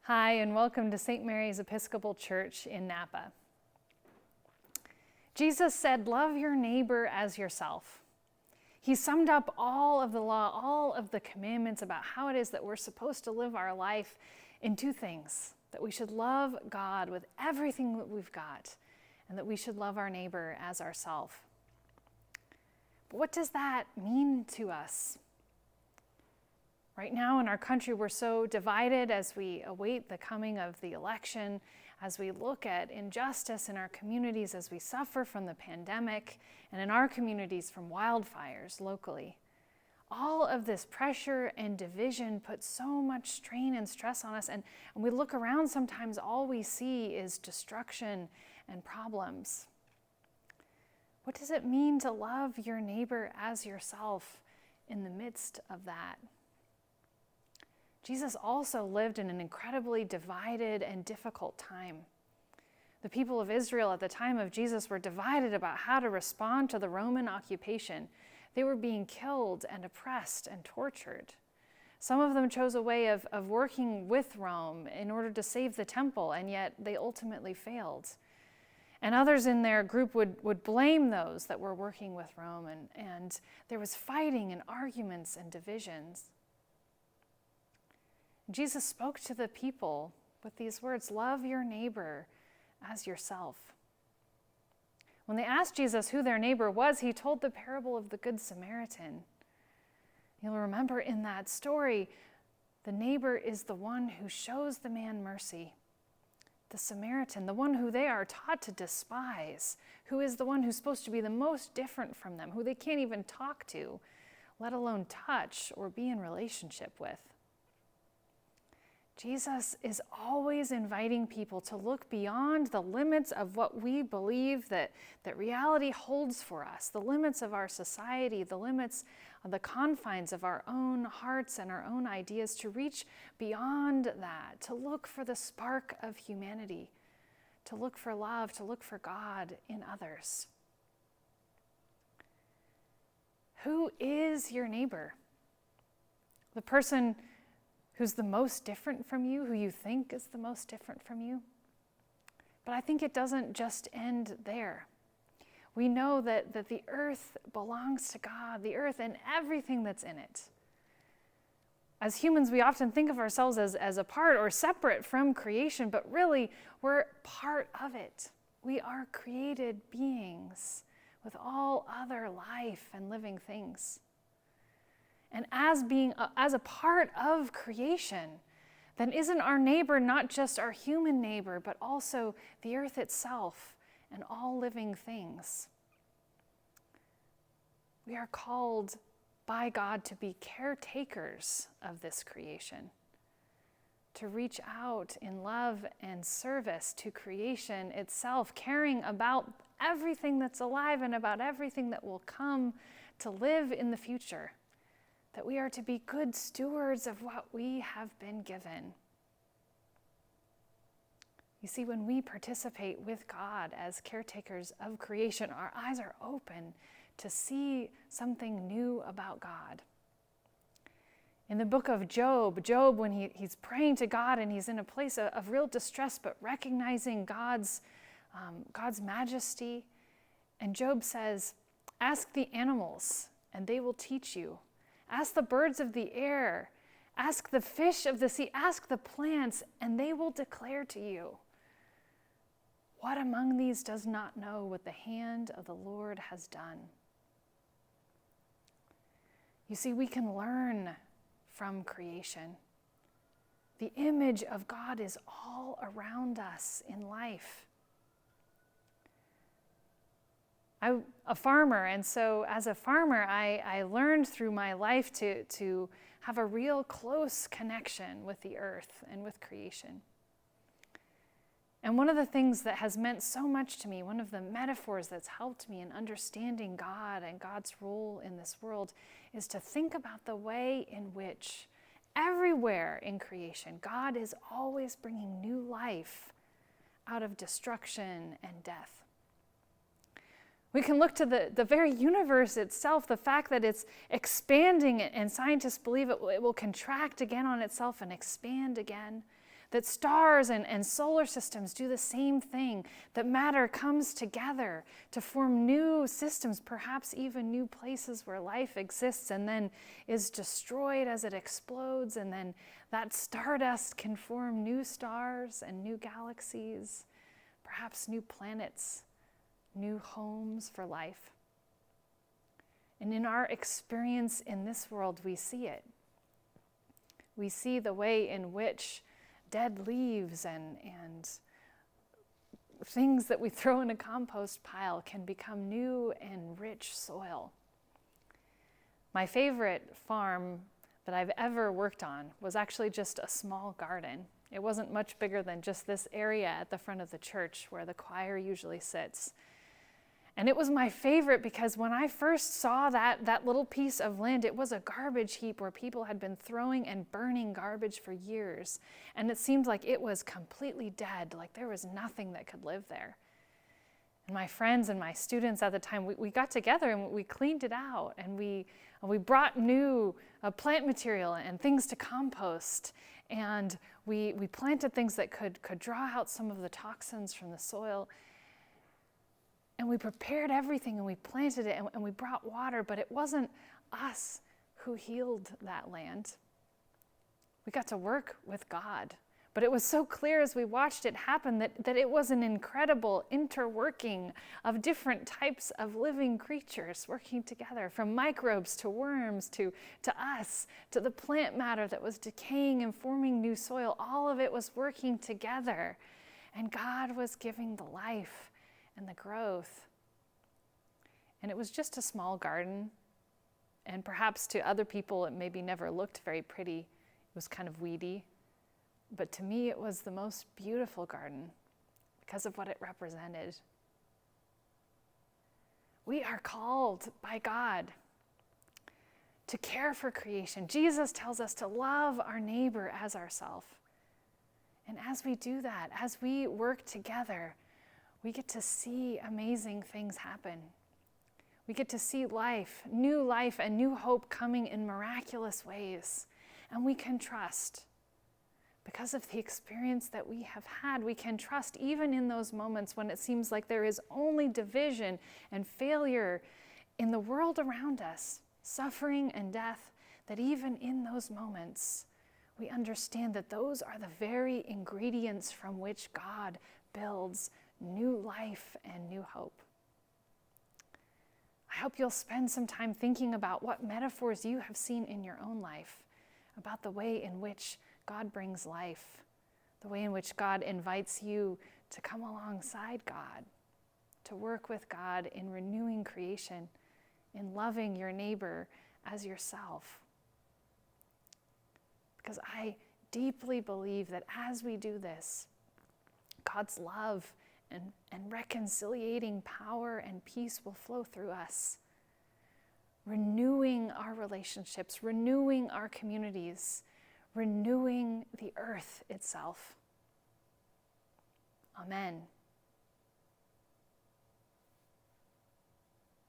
Hi, and welcome to St. Mary's Episcopal Church in Napa. Jesus said, love your neighbor as yourself. He summed up all of the law, all of the commandments about how it is that we're supposed to live our life in two things: that we should love God with everything that we've got, and that we should love our neighbor as ourselves. But what does that mean to us? Right now in our country, we're so divided as we await the coming of the election, as we look at injustice in our communities, as we suffer from the pandemic, and in our communities from wildfires locally. All of this pressure and division puts so much strain and stress on us, and we look around, sometimes all we see is destruction and problems. What does it mean to love your neighbor as yourself in the midst of that? Jesus also lived in an incredibly divided and difficult time. The people of Israel at the time of Jesus were divided about how to respond to the Roman occupation. They were being killed and oppressed and tortured. Some of them chose a way of working with Rome in order to save the temple, and yet they ultimately failed. And others in their group would blame those that were working with Rome, and there was fighting and arguments and divisions. Jesus spoke to the people with these words, love your neighbor as yourself. When they asked Jesus who their neighbor was, he told the parable of the Good Samaritan. You'll remember in that story, the neighbor is the one who shows the man mercy. The Samaritan, the one who they are taught to despise, who is the one who's supposed to be the most different from them, who they can't even talk to, let alone touch or be in relationship with. Jesus is always inviting people to look beyond the limits of what we believe that reality holds for us, the limits of our society, the limits of the confines of our own hearts and our own ideas, to reach beyond that, to look for the spark of humanity, to look for love, to look for God in others. Who is your neighbor? The person who's the most different from you, who you think is the most different from you? But I think it doesn't just end there. We know that the earth belongs to God, the earth and everything that's in it. As humans, we often think of ourselves as a part or separate from creation, but really, we're part of it. We are created beings with all other life and living things. And as a part of creation, then isn't our neighbor not just our human neighbor, but also the earth itself and all living things? We are called by God to be caretakers of this creation, to reach out in love and service to creation itself, caring about everything that's alive and about everything that will come to live in the future. That we are to be good stewards of what we have been given. You see, when we participate with God as caretakers of creation, our eyes are open to see something new about God. In the book of Job, when he's praying to God and he's in a place of real distress, but recognizing God's majesty, and Job says, ask the animals and they will teach you. Ask the birds of the air, ask the fish of the sea, ask the plants, and they will declare to you. What among these does not know what the hand of the Lord has done? You see, we can learn from creation. The image of God is all around us in life. I'm a farmer, and so as a farmer, I learned through my life to have a real close connection with the earth and with creation. And one of the things that has meant so much to me, one of the metaphors that's helped me in understanding God and God's role in this world, is to think about the way in which everywhere in creation, God is always bringing new life out of destruction and death. We can look to the very universe itself, the fact that it's expanding, and scientists believe it will contract again on itself and expand again. that stars and solar systems do the same thing, that matter comes together to form new systems, perhaps even new places where life exists and then is destroyed as it explodes, and then that stardust can form new stars and new galaxies, perhaps new planets, new homes for life. And in our experience in this world, we see it. We see the way in which dead leaves and things that we throw in a compost pile can become new and rich soil. My favorite farm that I've ever worked on was actually just a small garden. It wasn't much bigger than just this area at the front of the church where the choir usually sits. And it was my favorite because when I first saw that little piece of land, it was a garbage heap where people had been throwing and burning garbage for years. And it seemed like it was completely dead, like there was nothing that could live there. And my friends and my students at the time, we got together and we cleaned it out, and we brought new plant material and things to compost. And we planted things that could draw out some of the toxins from the soil. And we prepared everything and we planted it and we brought water, but it wasn't us who healed that land. We got to work with God. But it was so clear as we watched it happen that it was an incredible interworking of different types of living creatures working together, from microbes to worms to us, to the plant matter that was decaying and forming new soil. All of it was working together. And God was giving the life and the growth. And it was just a small garden, and perhaps to other people it maybe never looked very pretty. It was kind of weedy, but to me it was the most beautiful garden because of what it represented. We are called by God to care for creation. Jesus tells us to love our neighbor as ourselves. And as we do that, as we work together, we get to see amazing things happen. We get to see life and new hope coming in miraculous ways. And we can trust. Because of the experience that we have had, we can trust even in those moments when it seems like there is only division and failure in the world around us, suffering and death, that even in those moments, we understand that those are the very ingredients from which God builds new life and new hope. I hope you'll spend some time thinking about what metaphors you have seen in your own life, about the way in which God brings life, the way in which God invites you to come alongside God, to work with God in renewing creation, in loving your neighbor as yourself. Because I deeply believe that as we do this, God's love and reconciliating power and peace will flow through us, renewing our relationships, renewing our communities, renewing the earth itself. Amen.